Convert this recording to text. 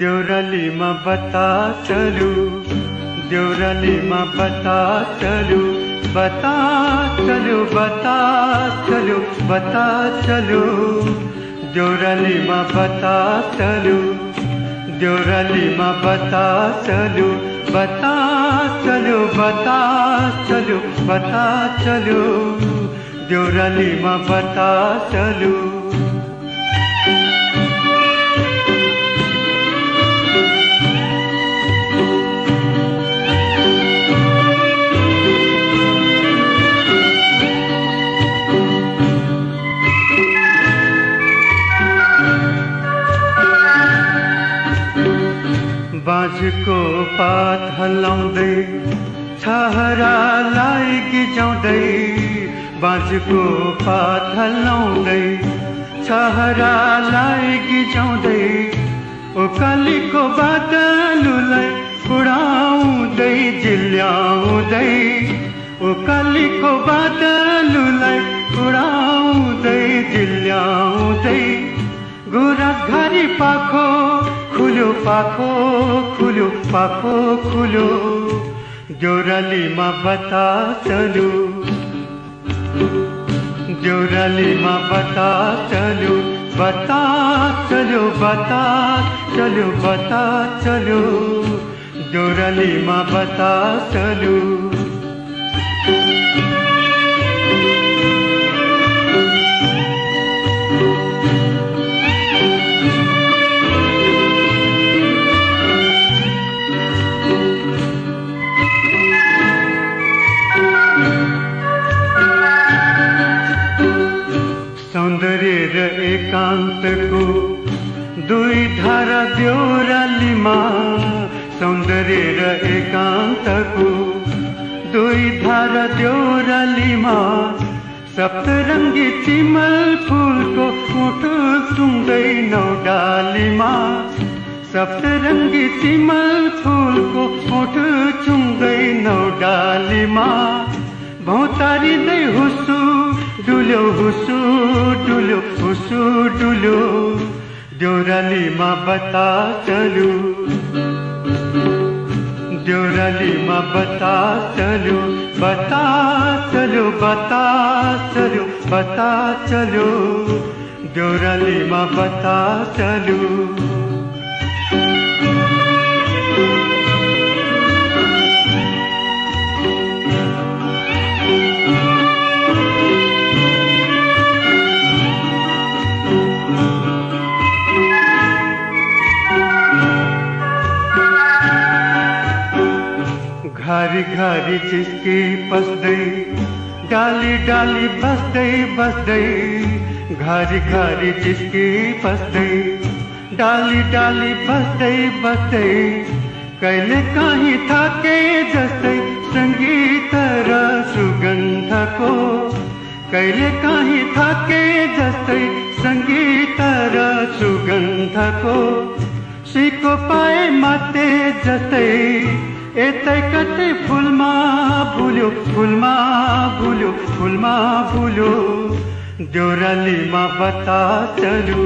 देउरालीमा बता चलू, देउरालीमा बता चलू, बता चलू, बता चलू, बता चलू, देउरालीमा बता चलू, देउरालीमा बता चलू, बता चलू, बता चलू, बता चलू, देउरालीमा बता चलू। बाँझको पात हल्लाउँदै छहरालाई गिजाउँदै, बाँझको पात हल्लाउँदै छहरालाई गिजाउँदै, ओकालीको बादलुलाई उडाउँदै जिल्याउँदै, ओकालीको बादलुलाई उडाउँदै जिल्याउँदै, गुराघरी पाखो खुल्यो, पाखो खुल्यो, पाखो खुल्यो, देउरालीमा बता चलू, देउरालीमा बता चलू, बता चलू, बता चलू, बता चलू, देउरालीमा बता चलू। सौन्दर्य र एकान्तको दुई धारा देउरालीमा, सौन्दर्य र एकान्तको दुई धारा देउरालीमा, सप्तरङ्गी चिमल फुलको मुठो सुँगै नौ डालीमा, सप्तरङ्गी चिमल फुलको मुठो सुँगै नौ डालीमा, भौतारिँदै हुसु डुल्यो, हुसु डुल्यो, हुसु डुल्यो, देउरालीमा बता चलू, देउरालीमा बता चलू, बता चलू, बता चलू, बता चलू, देउरालीमा बता चलू। घरी घरी जिस्की पस्दै, डाली डाली बस्दै बस्दै, घरी घरी जिस्की पस्दै, डाली डाली बस्दै बस्दै, कहिले काहीँ थाके जस्तै सङ्गीत र सुगन्धको, कहिले काहीँ थाके जस्तै सङ्गीत र सुगन्धको, सिको पाए माते जस्तै यतै कतै फुलमा भुल्यो, फुलमा भुल्यो, फुलमा भुल्यो, देउरालीमा बता चलू।